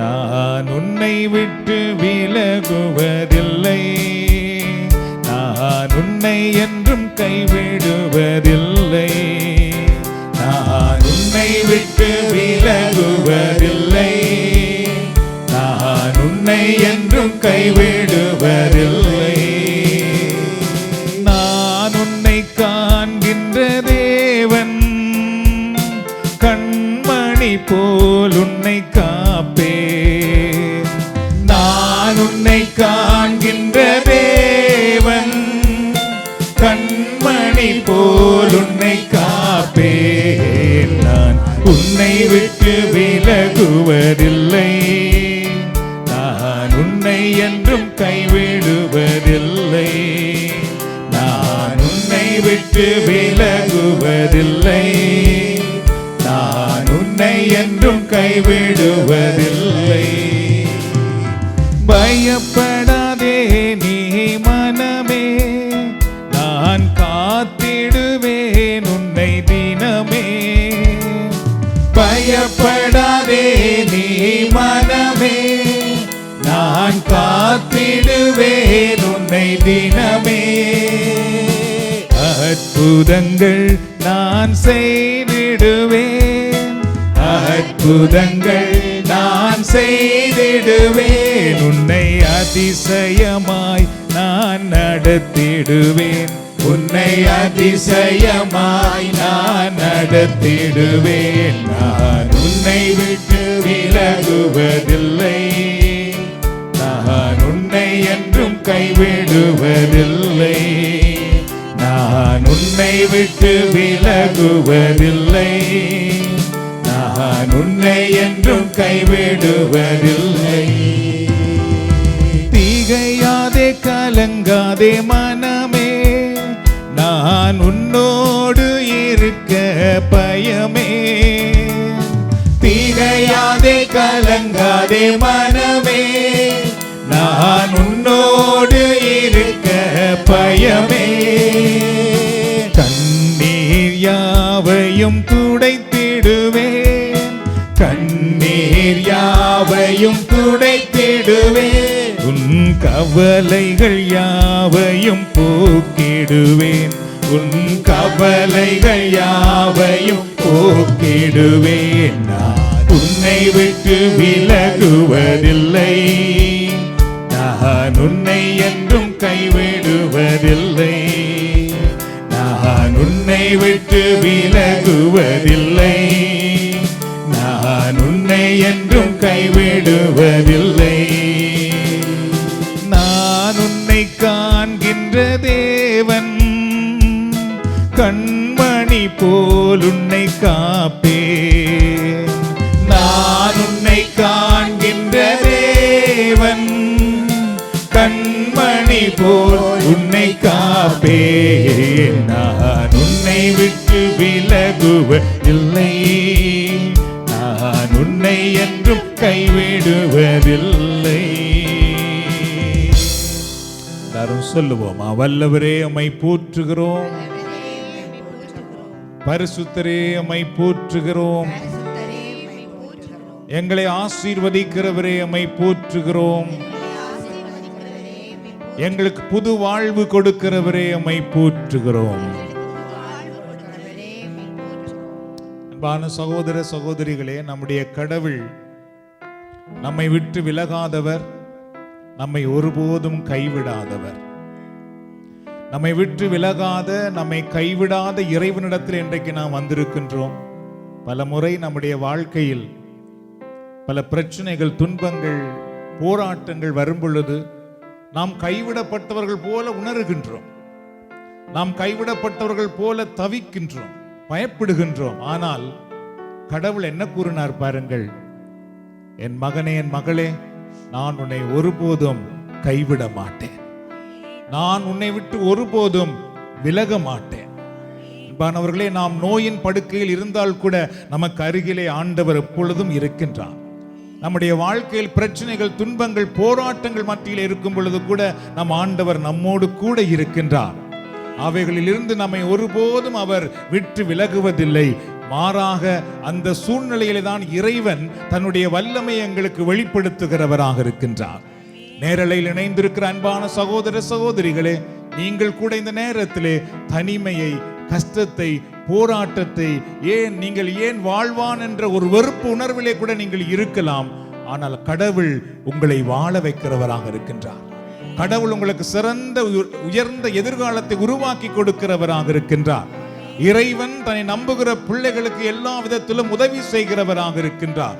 நான் உன்னை விட்டு விலகுவதில்லை, நான் உன்னை என்றும் கைவிடுவதில்லை, நான் உன்னை விட்டு விலகுவதில்லை, நான் உன்னை என்றும் கைவிடுவதில்லை. நான் உன்னை காண்கின்ற தேவன், கண்மணி போல் உன்னை காப்பேன். நான் உன்னை காண்கின்ற தேவன், கண்மணி போல் உன்னை காப்பேன். நான் உன்னை விட்டு விலகுவதில்லை, நான் உன்னை என்றும் கைவிடுவதில்லை, நான் உன்னை விட்டு விலகுவதில்லை, நான் உன்னை என்றும் கைவிடுவதில்லை. பயப்படாதே நீ மனமே, நான் காத்திடுவேன் உன்னை தினமே. பயப்படாதே நீ மனமே, நான் காத்திடுவேன் உன்னை தினமே. அற்புதங்கள் நான் செய்திடுவேன், அற்புதங்கள் நான் செய்திடுவேன், உன்னை அதிசயமாய் நான் நடத்திடுவேன், உன்னை அதிசயமாய் நான் நடத்திடுவேன். நான் உன்னை விட்டு விலகுவதில்லை, நான் உன்னை என்றும் கைவிடுவதில்லை, நான் உன்னை விட்டு விலகுவதில்லை, நான் உன்னை என்றும் கைவிடுவதில்லை. திகையாதே கலங்காதே மனமே, நான் உன்னோடு இருக்க பயமே. திகையாதே கலங்காதே மனமே, நான் உன்னோடு இருக்க பயமே. கண்ணீர் யாவையும் துடைத்திடுவேன், கண்ணீர் யாவையும் துடைத்திடுவேன், உன் கவலைகள் யாவையும் போக்கிடுவேன், உன் கவலைகள் யாவையும் போக்கிடுவேன். நான் உன்னை விட்டு விலகுவதில்லை, நான் உன்னை என்றும் கைவிடுவதில்லை, நான் உன்னை விட்டு விலகுவதில்லை, நான் உன்னை என்றும் கைவிடுவதில்லை. நான் உன்னை காண்கின்ற தேவன், கண்மணி போல் உன்னை காப்பேன். நான் உன்னை காண்கின்ற தேவன், கண்மணி போல் உன்னை காப்பேன். நான் உன்னை விட்டு விலகுவதில்லை, நான் உன்னை என்றும் கைவிடுவதில்லை. எல்லாரும் சொல்லுவோமா? வல்லவரே உம்மை போற்றுகிறோம், பரிசுத்தரே உம்மை போற்றுகிறோம், எங்களை ஆசீர்வதிக்கிறவரே உம்மை போற்றுகிறோம், எங்களுக்கு புது வாழ்வு கொடுக்கிறவரே உம்மை போற்றுகிறோம். அன்பான சகோதர சகோதரிகளே, நம்முடைய கடவுள் நம்மை விட்டு விலகாதவர், நம்மை ஒருபோதும் கைவிடாதவர். நம்மை விட்டு விலகாத, நம்மை கைவிடாத இறைவனிடத்தில் இன்றைக்கு நாம் வந்திருக்கின்றோம். பல முறை நம்முடைய வாழ்க்கையில் பல பிரச்சனைகள், துன்பங்கள், போராட்டங்கள் வரும் பொழுது நாம் கைவிடப்பட்டவர்கள் போல உணர்கின்றோம், நாம் கைவிடப்பட்டவர்கள் போல தவிக்கின்றோம், பயப்படுகின்றோம். ஆனால் கடவுள் என்ன கூறினார் பாருங்கள், என் மகனே, என் மகளே, நான் உன்னை ஒருபோதும் கைவிட மாட்டேன், நான் உன்னை விட்டு ஒருபோதும் விலக மாட்டேன். அன்பானவர்களே, நாம் நோயின் படுக்கையில் இருந்தால் கூட நமக்கு அருகிலே ஆண்டவர் எப்பொழுதும் இருக்கின்றார். நம்முடைய வாழ்க்கையில் பிரச்சனைகள், துன்பங்கள், போராட்டங்கள் மத்தியில் இருக்கும் பொழுது கூட நம் ஆண்டவர் நம்மோடு கூட இருக்கின்றார். அவைகளில் இருந்து நம்மை ஒருபோதும் அவர் விட்டு விலகுவதில்லை. மாறாக அந்த சூழ்நிலையிலே தான் இறைவன் தன்னுடைய வல்லமை எங்களுக்கு வெளிப்படுத்துகிறவராக இருக்கின்றார். நேரலையில் இணைந்திருக்கிற அன்பான சகோதர சகோதரிகளே, நீங்கள் கூட இந்த நேரத்திலே தனிமையை, கஷ்டத்தை, போராட்டத்தை, நீங்கள் ஏன் வாழ்வான் என்ற ஒரு வெறுப்பு உணர்விலே கூட நீங்கள் இருக்கலாம். ஆனால் கடவுள் உங்களை வாழ வைக்கிறவராக இருக்கின்றார். கடவுள் உங்களுக்கு சிறந்த உயர்ந்த எதிர்காலத்தை உருவாக்கி கொடுக்கிறவராக இருக்கின்றார். இறைவன் தன்னை நம்புகிற பிள்ளைகளுக்கு எல்லா விதத்திலும் உதவி செய்கிறவராக இருக்கின்றார்.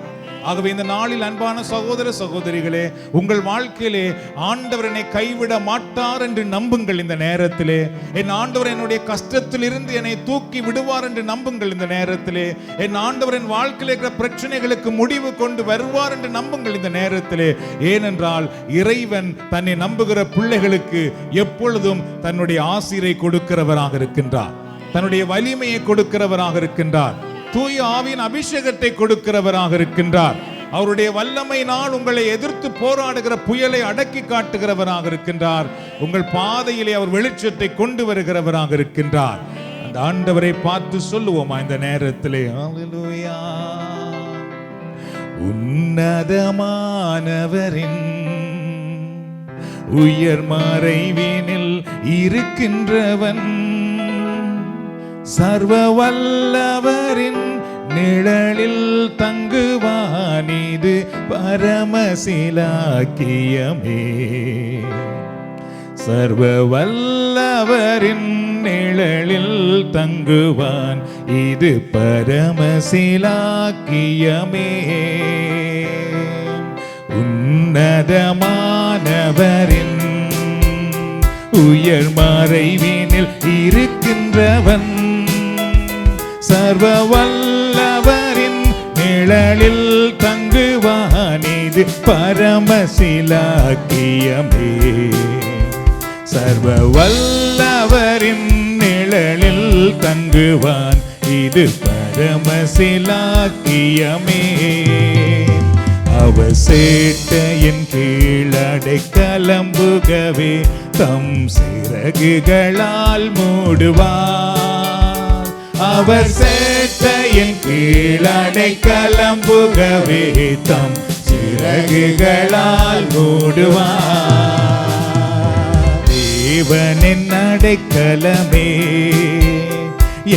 ஆகவே இந்த நாளில் அன்பான சகோதர சகோதரிகளே, உங்கள் வாழ்க்கையிலே ஆண்டவர் என்னை கைவிட மாட்டார் என்று நம்புங்கள். இந்த நேரத்திலே என் ஆண்டவர் என்னுடைய கஷ்டத்தில் இருந்து என்னை தூக்கி விடுவார் என்று நம்புங்கள். இந்த நேரத்திலே என் ஆண்டவர் என் வாழ்க்கையில் இருக்கிற பிரச்சனைகளுக்கு முடிவு கொண்டு வருவார் என்று நம்புங்கள். இந்த நேரத்திலே ஏனென்றால் இறைவன் தன்னை நம்புகிற பிள்ளைகளுக்கு எப்பொழுதும் தன்னுடைய ஆசீரை கொடுக்கிறவராக இருக்கின்றார், தன்னுடைய வலிமையை கொடுக்கிறவராக இருக்கின்றார், தூய ஆவியின் அபிஷேகத்தை கொடுக்கிறவராக இருக்கின்றார். அவருடைய வல்லமையினால் உங்களை எதிர்த்து போராடுகிற புயலை அடக்கி காட்டுகிறவராக இருக்கின்றார். உங்கள் பாதையிலே அவர் வெளிச்சத்தை கொண்டு வருகிறவராக இருக்கின்றார். அந்த ஆண்டவரை பார்த்து சொல்லுவோமா இந்த நேரத்திலே? ஹல்லேலூயா. உன்னதமானவரின் உயர் மறைவினில் இருக்கின்றவன், சர்வ வல்லவரின் நிழலில் தங்குவான், இது பரமசிலாக்கியமே. சர்வ வல்லவரின் நிழலில் தங்குவான், இது பரமசிலாக்கியமே. உன்னதமானவரின் உயர் மறைவினில் இருக்கின்றவன், சர்வ வல்லவரின் நிழலில் தங்குவான், இது பரமசிலாக்கியமே. சர்வ வல்லவரின் நிழலில் தங்குவான், இது பரமசிலாக்கியமே. அவர் சேட்டையின் கீழடை கலம்புகவே தம் சிறகுகளால் மூடுவார். அவர் சேட்டையின் கீழடை கலம்புகவே தம் சிறகுகளால் மூடுவார். தேவனின் அடைக்கலமே,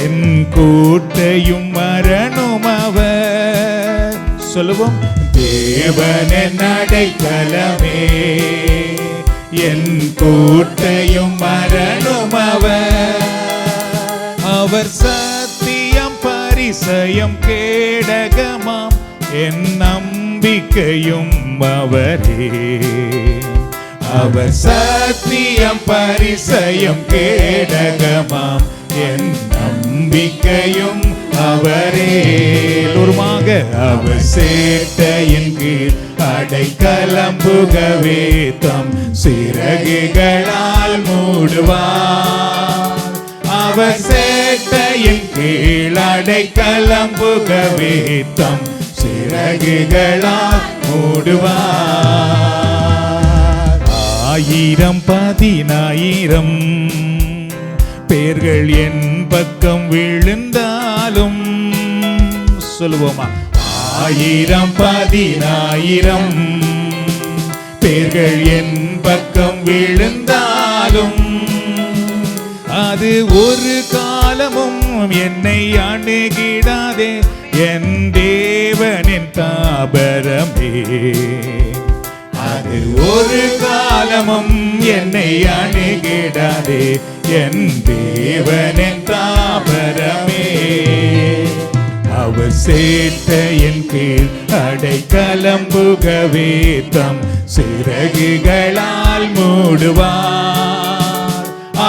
என் கூட்டையும் மரணும் அவர். சொல்லுவோம். தேவனின் அடைக்கலமே, என் கூட்டையும் மரணும் அவர். அவர் சத்தியம் பரிசயம் கேடகமாம், என் நம்பிக்கையும் அவரே. அவர் சத்தியம் பரிசயம் கேடகமாம், என் நம்பிக்கையும் அவரே. ஒருமாக அவர் சேட்டையின் கீழ் அடைக்கலம்புகவே தம் சிறகுகளால் மூடுவார். அவர் சேட்டையின் கீழ் அடைக்கலம்புகவே தம் சிறகுகளால் மூடுவார். 1000 10,000 பேர்கள் என் பக்கம் விழுந்தாலும், சொல்லுவோமா? 1000 10,000 பேர்கள் என் பக்கம் விழுந்தாலும், அது ஒரு காலமும் என்னை அணுகிடாதே, என் தேவனின் தாபரமே. அது ஒரு காலமும் என்னை அணுகிடாதே, என் தேவனின் தாபரமே. அவர் சேட்டையின் கீழ் அடைக்கலம்புகவே தம் சிறகுகளால் மூடுவார்.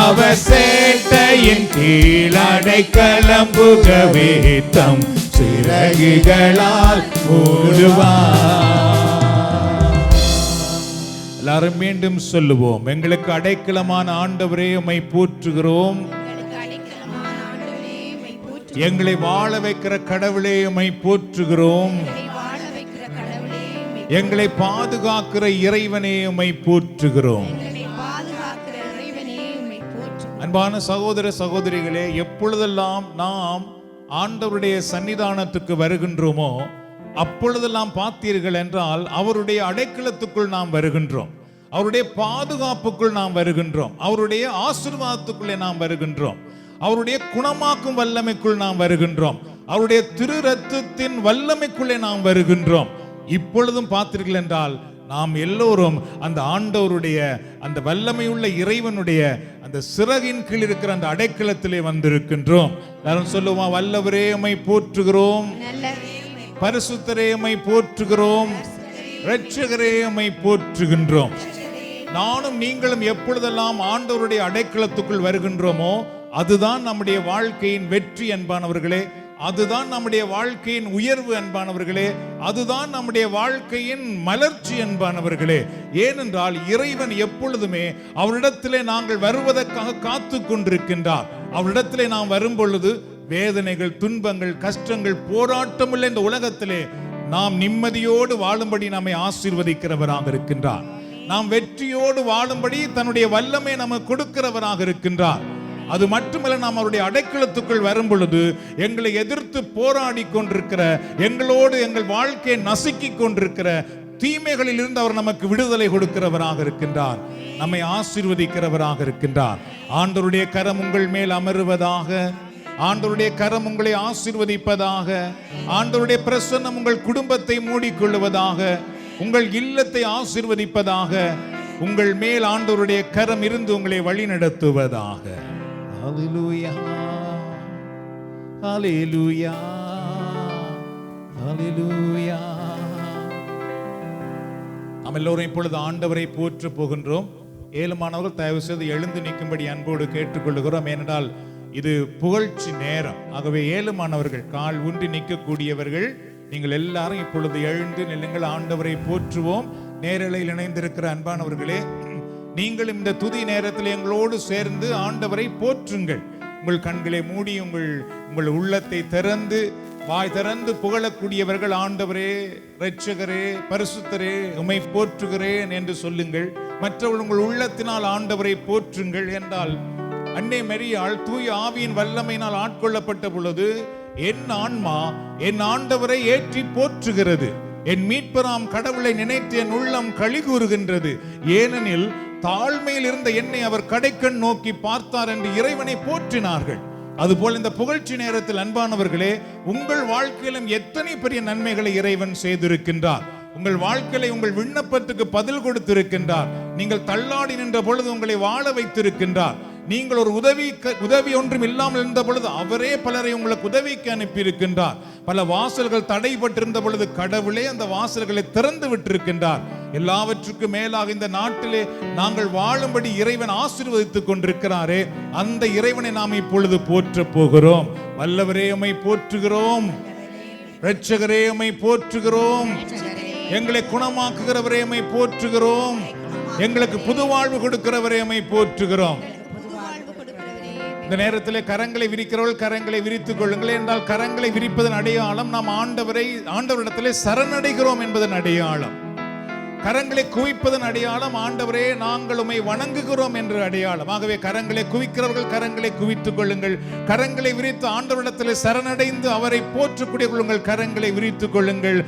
அவர் சேட்டையின் கீழ் அடைக்கலம்புகவே தம் சிறகுகளால் மூடுவார். எல்லாரும் மீண்டும் சொல்லுவோம். எங்களுக்கு அடைக்கலமான ஆண்டவரே உம்மை போற்றுகிறோம். எங்களை வாழ வைக்கிற கடவுளே உம்மை போற்றுகிறோம். எங்களை பாதுகாக்கிற இறைவனே உம்மை போற்றுகிறோம். அன்பான சகோதர சகோதரிகளே, எப்பொழுதெல்லாம் நாம் ஆண்டவருடைய சன்னிதானத்துக்கு வருகின்றோமோ அப்பொழுதெல்லாம் பார்த்தீர்கள் என்றால் அவருடைய அடைக்கலத்துக்குள் நாம் வருகின்றோம், அவருடைய பாதுகாப்புக்குள் நாம் வருகின்றோம், அவருடைய ஆசீர்வாதத்துக்குள்ளே நாம் வருகின்றோம், அவருடைய குணமாக்கும் வல்லமைக்குள் நாம் வருகின்றோம், அவருடைய திரு ரத்தத்தின் வல்லமைக்குள்ளே நாம் வருகின்றோம். இப்பொழுதும் பார்த்தீர்கள் என்றால் நாம் எல்லோரும் அந்த ஆண்டவருடைய அந்த வல்லமையுள்ள இறைவனுடைய அந்த சிறகின் கீழ் இருக்கிற அந்த அடைக்கலத்திலே வந்திருக்கின்றோம். யாரும் சொல்லுவா, வல்லவரே உம்மை போற்றுகிறோம், பரிசுத்தரே உம்மை போற்றுகிறோம், இரட்சகரே உம்மை போற்றுகின்றோம். நானும் நீங்களும் எப்பொழுதெல்லாம் ஆண்டவருடைய அடைக்கலத்துக்குள் வருகின்றோமோ அதுதான் நம்முடைய வாழ்க்கையின் வெற்றி அன்பானவர்களே, அதுதான் நம்முடைய வாழ்க்கையின் உயர்வு அன்பானவர்களே, அதுதான் நம்முடைய வாழ்க்கையின் மலர்ச்சி அன்பானவர்களே. ஏனென்றால் இறைவன் எப்பொழுதுமே அவரிடத்திலே நாங்கள் வருவதற்காக காத்து கொண்டிருக்கின்றார். அவரிடத்திலே நாம் வரும் பொழுது வேதனைகள், துன்பங்கள், கஷ்டங்கள், போராட்டமுள்ள இந்த உலகத்திலே நாம் நிம்மதியோடு வாழும்படி நம்மை ஆசீர்வதிக்கிறவராக இருக்கின்றார். நாம் வெற்றியோடு வாழும்படி தன்னுடைய வல்லமை நமக்கு கொடுக்கிறவராக இருக்கின்றார். அது மட்டுமல்ல, நாம் அவருடைய அடைக்கலத்துக்குள் வரும் பொழுது எங்களை எதிர்த்து போராடி கொண்டிருக்கிற, எங்களோடு எங்கள் வாழ்க்கையை நசுக்கி கொண்டிருக்கிற தீமைகளில் இருந்து அவர் நமக்கு விடுதலை கொடுக்கிறவராக இருக்கின்றார், நம்மை ஆசீர்வதிக்கிறவராக இருக்கின்றார். ஆண்டவருடைய கரம் உங்கள் மேல் அமருவதாக, ஆண்டவருடைய கரம் உங்களை ஆசீர்வதிப்பதாக, ஆண்டவருடைய பிரசன்னம் உங்கள் குடும்பத்தை மூடிக்கொள்வதாக, உங்கள் இல்லத்தை ஆசீர்வதிப்பதாக, உங்கள் மேல் ஆண்டவருடைய கரம் இருந்து உங்களை வழி நடத்துவதாக. ஹல்லேலூயா, ஹல்லேலூயா, ஹல்லேலூயா. நாம் எல்லோரும் இப்பொழுது ஆண்டவரை போற்ற போகின்றோம். ஏழுமானவர்கள் தயவு செய்து எழுந்து நிற்கும்படி அன்போடு கேட்டுக்கொள்கிறோம். ஏனென்றால் இது புகழ்ச்சி நேரம். ஆகவே ஏழுமானவர்கள், கால் ஊன்றி நிற்கக்கூடியவர்கள், நீங்கள் எல்லாரும் இப்பொழுது எழுந்து நில்லுங்கள். ஆண்டவரை போற்றுவோம். நேரலையில் இணைந்திருக்கிற அன்பானவர்களே, நீங்கள் இந்த துதி நேரத்தில் எங்களோடு சேர்ந்து ஆண்டவரை போற்றுங்கள். உங்கள் கண்களை மூடி உங்கள் உள்ளத்தை திறந்து வாய் திறந்து புகழக்கூடியவர்கள், ஆண்டவரே, இரட்சகரே, பரிசுத்தரே, உம்மை போற்றுகிறேன் என்று சொல்லுங்கள். மற்றவர்கள் உங்கள் உள்ளத்தினால் ஆண்டவரை போற்றுங்கள். என்றால் அன்னை மரியாள் தூய ஆவியின் வல்லமையினால் ஆட்கொள்ளப்பட்ட பொழுது என் ஆன்மா என் ஆண்டவரை ஏற்றி போற்றுகிறது, என் மீட்பராம் கடவுளை நினைத்து என் உள்ளம் களி கூறுகின்றது, ஏனெனில் தாழ்மையில் இருந்த என்னை அவர் கடைக்கண் நோக்கி பார்த்தார் என்று இறைவனை போற்றினார்கள். அதுபோல் இந்த புகழ்ச்சி நேரத்தில் அன்பானவர்களே, உங்கள் வாழ்க்கையிலும் எத்தனை பெரிய நன்மைகளை இறைவன் செய்திருக்கின்றார். உங்கள் வாழ்க்கையில உங்கள் விண்ணப்பத்துக்கு பதில் கொடுத்திருக்கின்றார். நீங்கள் தள்ளாடி நின்ற பொழுது உங்களை வாழ வைத்திருக்கின்றார். நீங்கள் ஒரு உதவி ஒன்றும் இல்லாமல் இருந்த பொழுது அவரே பலரை உங்களுக்கு உதவிக்கு அனுப்பி இருக்கின்றார். பல வாசல்கள் தடைபட்டிருந்த பொழுது கடவுளே அந்த வாசல்களை திறந்து விட்டிருக்கின்றார். எல்லாவற்றுக்கும் மேலாக இந்த நாட்டிலே நாங்கள் வாழும்படி இறைவன் ஆசீர்வதித்துக் கொண்டிருக்கிறாரே, அந்த இறைவனை நாம் இப்பொழுது போற்ற போகிறோம். வல்லவரே உம்மை போற்றுகிறோம், இரட்சகரே உம்மை போற்றுகிறோம், எங்களை குணமாக்குகிறவரே உம்மை போற்றுகிறோம், எங்களுக்கு புது வாழ்வு கொடுக்கிறவரே உம்மை போற்றுகிறோம். இந்த நேரத்திலே கரங்களை விரிக்கிறவர்கள் கரங்களை விரித்துக் கொள்ளுங்கள். என்றால் கரங்களை விரிப்பதன் அடையாளம் நாம் ஆண்டவரிடத்திலே சரணடைகிறோம் என்பதன் அடையாளம். கரங்களை குவிப்பதன் அடையாளம் ஆண்டவரே நாங்கள் உம்மை வணங்குகிறோம் என்ற அடையாளம். ஆகவே கரங்களை குவிக்கிறவர்கள் கரங்களை குவித்துக் கொள்ளுங்கள். கரங்களை விரித்து ஆண்டவரிடத்தில் சரணடைந்து அவரை போற்றக்கூடிய கொள்ளுங்கள். கரங்களை விரித்துக் கொள்ளுங்கள்.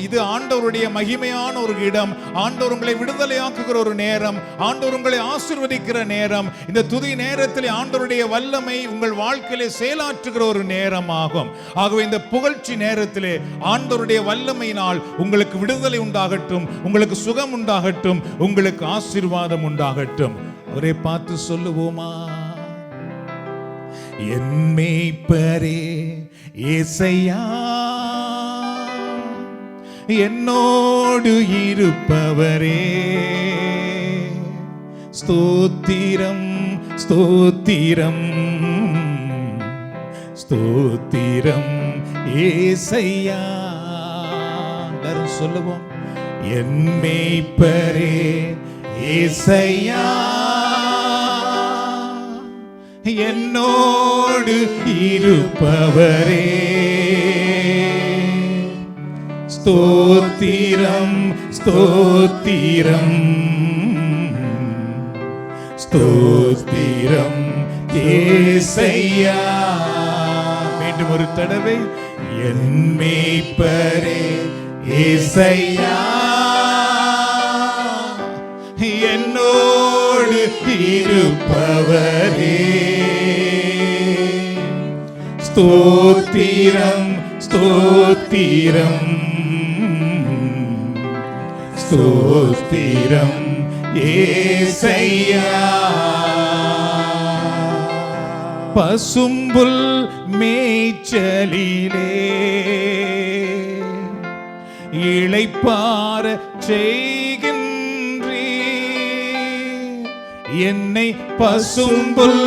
இது ஆண்டவருடைய மகிமையான ஒரு இடம். ஆண்டவர் உங்களை விடுதலையாக்குகிற ஒரு நேரம், ஆண்டவர் உங்களை ஆசீர்வதிக்கிற நேரம். இந்த துதி நேரத்தில் ஆண்டவருடைய வல்லமை உங்கள் வாழ்க்கையிலே செயலாற்றுகிற ஒரு நேரம் ஆகும். ஆகவே இந்த புகழ்ச்சி நேரத்திலே ஆண்டவருடைய வல்லமையினால் உங்களுக்கு விடுதலை உண்டாகட்டும், உங்களுக்கு சுகம் உண்டாகட்டும், உங்களுக்கு ஆசீர்வாதம் உண்டாகட்டும். அவரை பார்த்து சொல்லுவோமா? என் மேய்ப்பரே ஏசையா, என்னோடு இருப்பவரே, ஸ்தோத்திரம் ஸ்தோத்திரம் ஸ்தோத்திரம் ஏசையா. எல்லாரும் சொல்லுவோம். என் மேய்ப்பரே ஏசையா, என்னோடு இருப்பவரே, ஸ்தோத்திரம் ஸ்தோத்திரம் ஸ்தோத்திரம் ஏசையா. மீண்டும் ஒரு தடவை. என் மேய்ப்பரே ஏசையா, என்னோடு இருப்பவரே, ஸ்தோத்திரம் ஸ்தோத்திரம் ஸ்தோத்திரம் ஏசையா. பசும்புல் மேய்ச்சலிலே இளைப்பாற செய்கின்றீ, என்னை பசும்புல்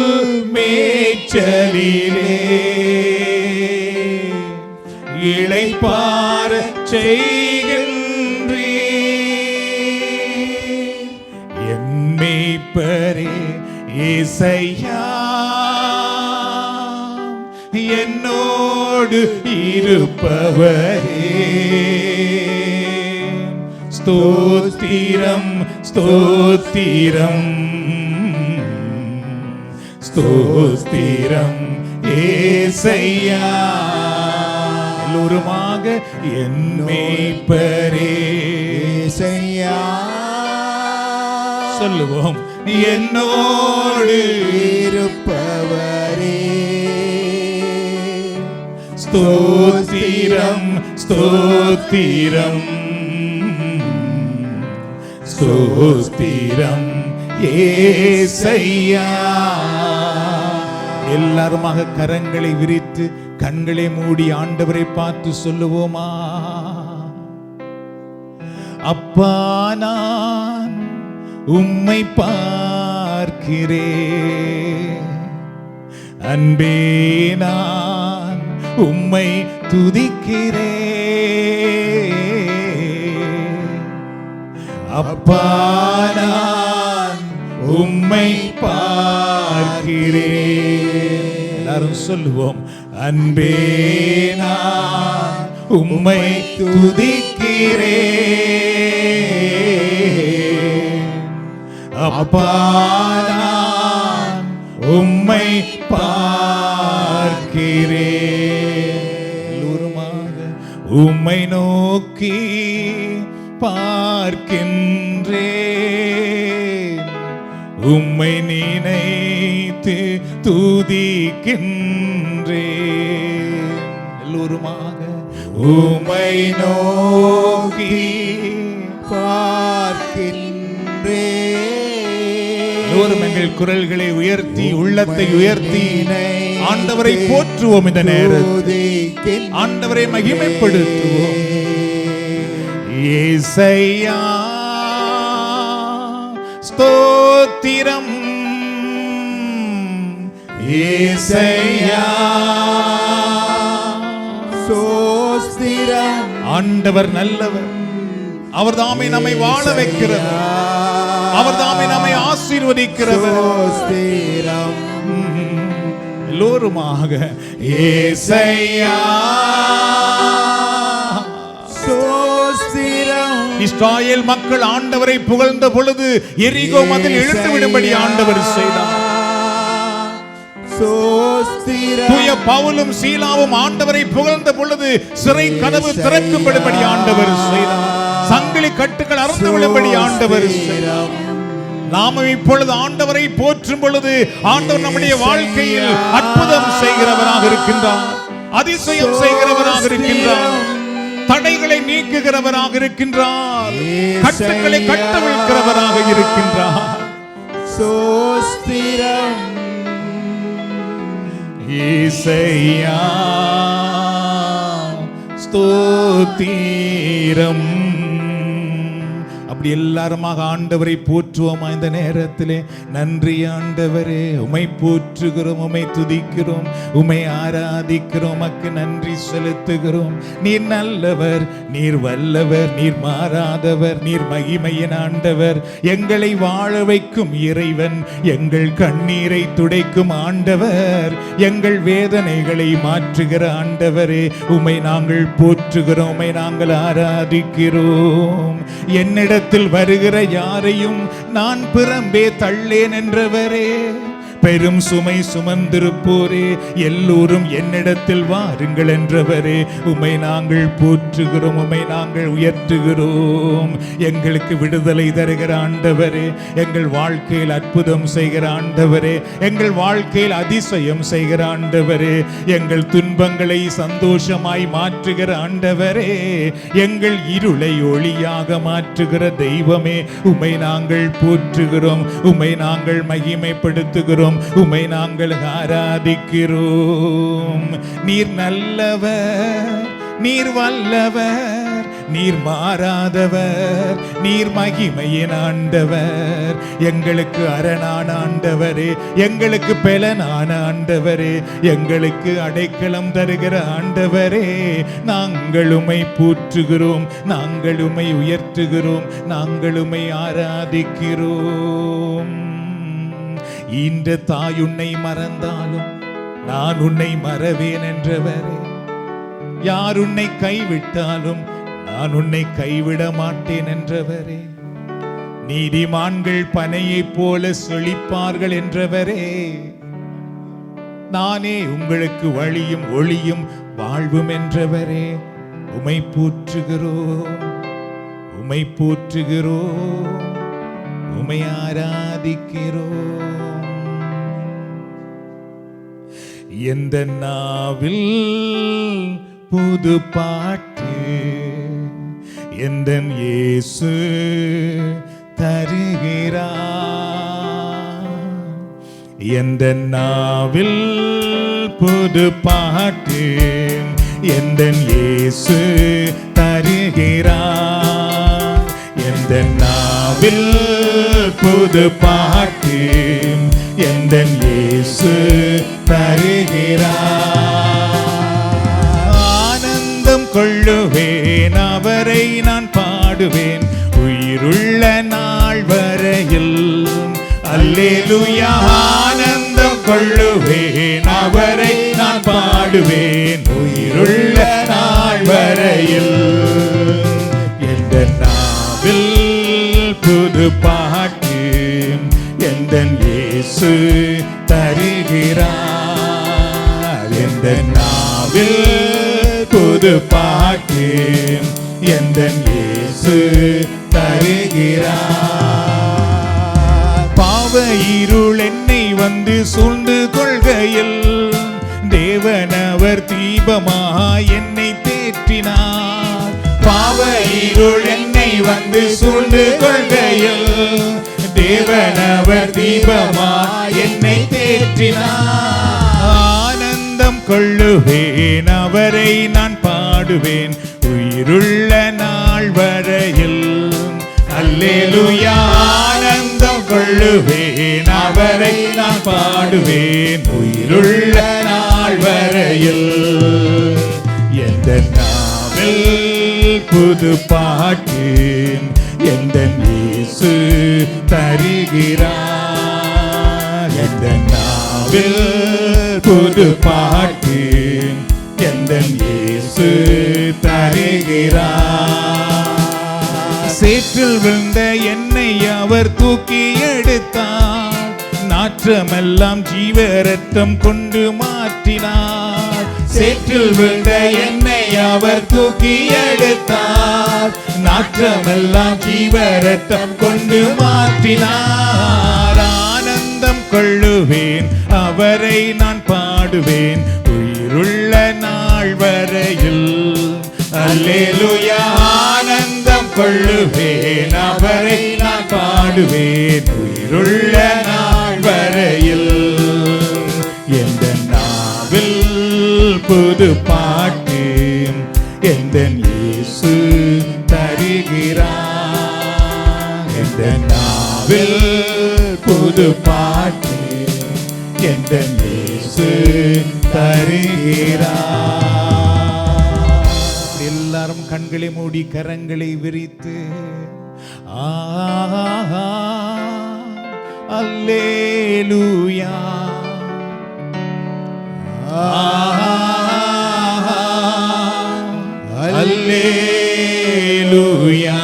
மேய்ச்சலிலே இளைப்பாற செய்கின்றீ, என் மேய்ப்பரே ஏசையா, என்னோடு இருப்பவரே, ஸ்தோத்திரம் ஸ்தோத்திரம் ஸ்தோத்திரம் ஏசையா. எல்லோருமாக என் மேய்ப்பரே ஏசையா சொல்லுவோம். என்னோடு இருப்பவரே, ஸ்தோத்திரம் ஸ்தோத்திரம் ஸ்தோத்திரம் ஏசையா. எல்லாருமாக கரங்களை விரித்து கண்களை மூடி ஆண்டவரை பார்த்து சொல்லுவோமா? அப்பா, நான் உம்மை பார்க்கிறேன், அன்பே நான் உம்மை துதிக்கிறேன். அப்பா, நான் உம்மை பார்க்கிறேன். எல்லாரும் சொல்லுவோம். அன்பே நான் உம்மை துதிக்கிறேன். அப்பா, நான் உம்மை பார்க்கிறேன். உம்மை நோக்கி பார்க்கின்றேன், உம்மை நினைத்து துதிக்கின்றேன். எல்லோருமாக உம்மை நோக்கி பார்க்கின்றேன். எல்லோரும் எங்கள் குரல்களை உயர்த்தி உள்ளத்தை உயர்த்தி ஆண்டவரை போற்றுவோம். இந்த நேரத்தில் ஆண்டவரை மகிமைப்படுத்துவோம். ஏசையா ஸ்தோத்திரம், ஏசையா ஸ்தோத்திரம். ஆண்டவர் நல்லவர், அவர் தாமே நம்மை வாழ வைக்கிறவர், அவர் தாமே நம்மை ஆசீர்வதிக்கிறவர். எல்லோருமாக ஏசையா ஸ்தோத்திரம். இஸ்ராயேல் மக்கள் ஆண்டவரை புகழ்ந்த பொழுது எரிகோ மதில் இழுத்து விடும்படி ஆண்டவர் செய்தார். தூய பவுலும் சீலாவும் ஆண்டவரை புகழ்ந்த பொழுது சிறை கதவு திறக்கும்படி ஆண்டவர் செய்தார். சங்கிலி கட்டுகள் அறுந்து விடும்படி ஆண்டவர் செய்தார். நாமும் இப்பொழுது ஆண்டவரை போற்றும் பொழுது ஆண்டவர் நம்முடைய வாழ்க்கையில் அற்புதம் செய்கிறவராக இருக்கின்றார், அதிசயம் செய்கிறவராக இருக்கின்றார், தடைகளை நீக்குகிறவராக இருக்கின்றார், கட்டுகளை கட்டவிழ்க்கிறவராக இருக்கின்றார். ஸ்தோத்திரம் ஏசையா ஸ்தோத்திரம். அப்படி எல்லாருமாக ஆண்டவரை போற்றுவோமா? இந்த நேரத்திலே நன்றி ஆண்டவரே, உம்மை போற்றுகிறோம், உம்மை துதிக்கிறோம், உம்மை ஆராதிக்கிறோம், உமக்கு நன்றி செலுத்துகிறோம். நீர் நல்லவர், நீர் வல்லவர், நீர் மாறாதவர், நீர் மகிமையின் ஆண்டவர், எங்களை வாழ வைக்கும் இறைவன், எங்கள் கண்ணீரை துடைக்கும் ஆண்டவர், எங்கள் வேதனைகளை மாற்றுகிற ஆண்டவரே, உம்மை நாங்கள் போற்றுகிறோம், உம்மை நாங்கள் ஆராதிக்கிறோம். என்னிடத்தில் வருகிற யாரையும் நான் புறம்பே தள்ளேன் என்றவரே, பெரும் சுமை சுமந்திருப்போரே எல்லோரும் என்னிடத்தில் வாருங்கள் என்றவரே, உம்மை நாங்கள் போற்றுகிறோம், உம்மை நாங்கள் உயர்த்துகிறோம். எங்களுக்கு விடுதலை தருகிற ஆண்டவரே, எங்கள் வாழ்க்கையில் அற்புதம் செய்கிற ஆண்டவரே, எங்கள் வாழ்க்கையில் அதிசயம் செய்கிற ஆண்டவரே, எங்கள் துன்பங்களை சந்தோஷமாய் மாற்றுகிற ஆண்டவரே, எங்கள் இருளை ஒளியாக மாற்றுகிற தெய்வமே, உம்மை நாங்கள் போற்றுகிறோம், உம்மை நாங்கள் மகிமைப்படுத்துகிறோம், உம்மை நாங்கள் ஆராதிக்கிறோம். நீர் நல்லவர், நீர் வல்லவர், நீர் மாறாதவர், நீர் மகிமையின் ஆண்டவர், எங்களுக்கு அரணான ஆண்டவரே, எங்களுக்கு பெலனான ஆண்டவரே, எங்களுக்கு அடைக்கலம் தருகிற ஆண்டவரே, நாங்கள் உம்மை போற்றுகிறோம், நாங்கள் உம்மை உயர்த்துகிறோம், நாங்கள் உம்மை ஆராதிக்கிறோம். ஈன்ற தாய் உன்னை மறந்தாலும் நான் உன்னை மறவேன் என்றவரே, யார் உன்னை கைவிட்டாலும் நான் உன்னை கைவிட மாட்டேன் என்றவரே, நீதிமான்கள் பனையைப் போல செழிப்பார்கள் என்றவரே, நானே உங்களுக்கு வழியும் ஒளியும் வாழ்வும் என்றவரே, உம்மை போற்றுகிறோம், உம்மை போற்றுகிறோம், உம்மை ஆராதிக்கிறோம். எந்த நாவில் புது பாட்டு எந்தன் இயேசு தருகிறார், எந்த நாவில் புது பாட்டு எந்தன் இயேசு தருகிறார், எந்த நாவில் புது பாட்டு எந்தன் இயேசு தருகிறார். ஆனந்தம் கொள்ளுவேன், அவரை நான் பாடுவேன் உயிருள்ள நாள் வரையில். அல்லேலூயா. ஆனந்தம் கொள்ளுவேன், அவரை நான் பாடுவேன் உயிருள்ள நாள் வரையில். எந்த நாவில் புது பாட்டு எந்தன் இயேசு தருகிறார், எந்த நாவில் புது பாட்டு எந்தன் இயேசு தருகிறார். பாவ இருள் என்னை வந்து சூழ்ந்து கொள்கையில் தேவன் அவர் தீபமாய் என்னை தேற்றினார். பாவ இருள் என்னை வந்து சூழ்ந்து கொள்கையில் தேவன் அவர் தீபமாய் என்னை தேற்றினார். ஆனந்தம் கொள்ளுவேன், அவரை நான் பாடுவேன் உயிருள்ள நாள் வரையில். அல்லேலூயா. ஆனந்தம் கொள்ளுவேன், அவரை நான் பாடுவேன் உயிருள்ள நாள் வரையில். எந்த நாவில் புது பாட்டு எந்தன் இயேசு தருகிறார், எந்த நாவில் புது பாட்டு எந்தன் இயேசு தருகிறார். சேற்றில் விழுந்த என்னை அவர் தூக்கி எடுத்தார், நாற்றமெல்லாம் ஜீவ ரத்தம் கொண்டு மாற்றினார். சேற்றில் விழுந்த என்னை அவர் தூக்கி எடுத்தார், நாற்றமெல்லாம் ஜீவ ரத்தம் கொண்டு மாற்றினார். ஆனந்தம் கொள்ளுவேன், அவரை நான் பாடுவேன் உயிருள்ள நாள் வரையில். அல்லேலூயா. ஆனந்தம் கொள்ளுவேன், அவரை நான் பாடுவேன் உயிருள்ள நாள் வரையில். எந்த நாவில் புது பாட்டு எந்தன் இயேசு தருகிறார், எந்த நாவில் புது பாட்டு எந்தன் இயேசு தருகிறார். எல்லாரும் கண்களை மூடி கரங்களை விரித்து அல்லேலூயா, அல்லேலூயா,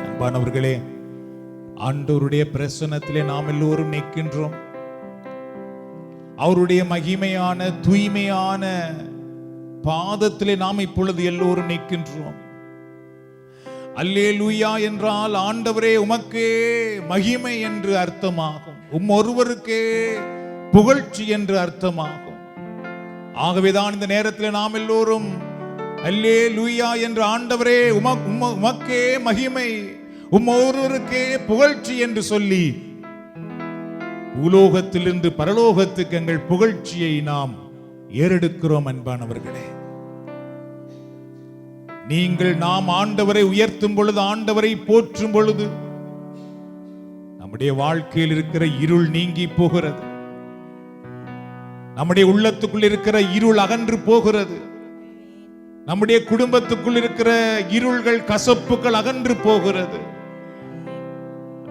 அன்பானவர்களே, ஆண்டவருடைய பிரசன்னத்திலே நாம் எல்லோரும் நிற்கின்றோம். அவருடைய மகிமையான தூய்மையான பாதத்திலே நாம் இப்பொழுது எல்லோரும் நிற்கின்றோம். அல்லேலூயா என்றால் ஆண்டவரே உமக்கே மகிமை என்று அர்த்தமாகும். ஒருவருக்கே புகழ்ச்சி என்று அர்த்தமாகும். ஆகவேதான் இந்த நேரத்தில் நாம் எல்லோரும் அல்லேலூயா என்று ஆண்டவரே உமக்கே மகிமை, ஒருவருக்கே புகழ்ச்சி என்று சொல்லி பூலோகத்திலிருந்து பரலோகத்துக்கு எங்கள் புகழ்ச்சியை நாம் ஏறெடுக்கிறோம். அன்பானவர்களே, நீங்கள் நாம் ஆண்டவரை உயர்த்தும் பொழுது, ஆண்டவரை போற்றும் பொழுது நம்முடைய வாழ்க்கையில் இருக்கிற இருள் நீங்கி போகிறது. நம்முடைய உள்ளத்துக்குள் இருக்கிற இருள் அகன்று போகிறது. நம்முடைய குடும்பத்துக்குள் இருக்கிற இருள்கள், கசப்புகள் அகன்று போகிறது.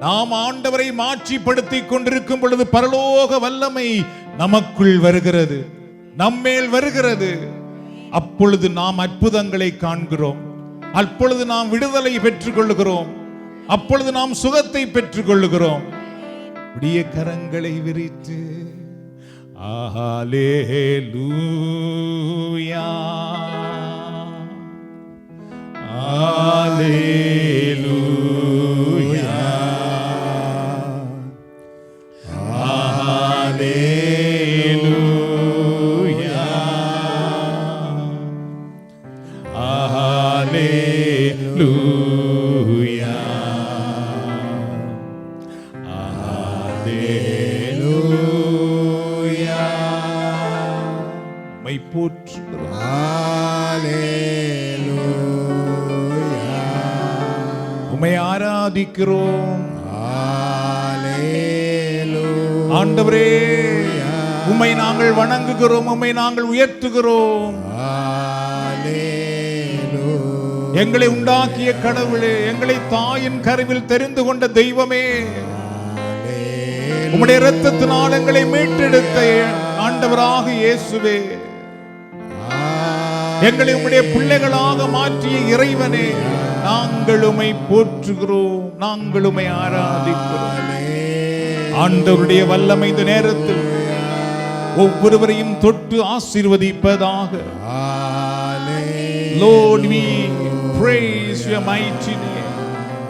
நாம் ஆண்டவரை மாட்சிப்படுத்திக் கொண்டிருக்கும் பொழுது பரலோக வல்லமை நமக்குள் வருகிறது, நம்மேல் வருகிறது. அப்பொழுது நாம் அற்புதங்களை காண்கிறோம். அப்பொழுது நாம் விடுதலை பெற்றுக் கொள்கிறோம். அப்பொழுது நாம் சுகத்தை பெற்றுக் கொள்கிறோம். விடிய கரங்களை விரித்து ஹல்லேலூயா ஹல்லேலூயா ஹல்லேலூயா ஹல்லேலூயா ஹல்லேலூயா. உம்மை போற்றுகிறோம். ஹல்லேலூயா. உம்மை ஆராதிக்கிறோம். ஹல்லேலூயா. ஆண்டவரே, உம்மை நாங்கள் வணங்குகிறோம், உம்மை நாங்கள் உயர்த்துகிறோம். எங்களை உண்டாக்கிய கடவுளே, எங்களை தாயின் கருவில் தெரிந்து கொண்ட தெய்வமே, உம்முடைய இரத்தத்தினால் எங்களை மீட்டெடுத்த ஆண்டவராக இயேசுவே, எங்களை உம்முடைய பிள்ளைகளாக மாற்றிய இறைவனே, நாங்கள் உம்மை போற்றுகிறோம், நாங்கள் உம்மை ஆராதிக்கிறோம். ஆண்டவருடைய வல்லமை இந்த நேரத்தில் ஒவ்வொருவரையும் தொட்டு ஆசீர்வதிப்பதாக. Lord, we praise your mighty name.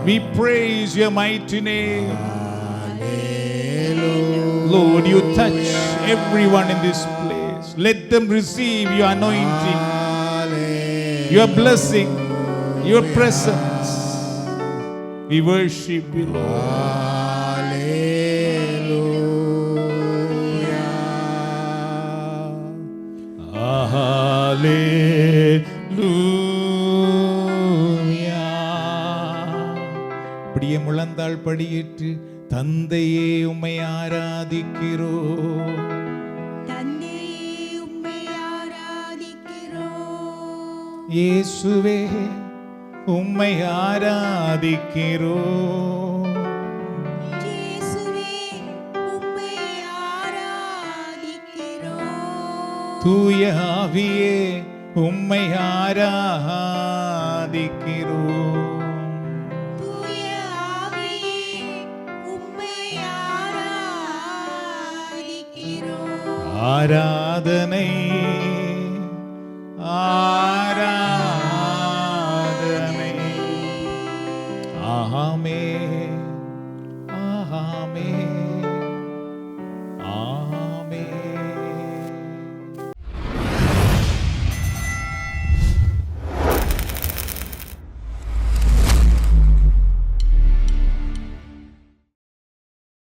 We praise your mighty name. Lord, you touch everyone in this place. Let them receive your anointing, your blessing, your presence. We worship you, Lord. Hallelujah. அப்படியே முழந்தாள் படியிட்டு தந்தையே உம்மை ஆராதிக்கிறோம். தந்தையே உம்மை ஆராதிக்கிறோம். இயேசுவே உம்மை ஆராதிக்கிறோம். இயேசுவே உம்மை ஆராதிக்கிறோம். தூய ஆவியே உம்மை ஆராதிக்கிறோம். தூய ஆவியே உம்மை ஆராதிக்கிறோம். ஆராதனை ஆராதனை. ஆமென் ஆமென்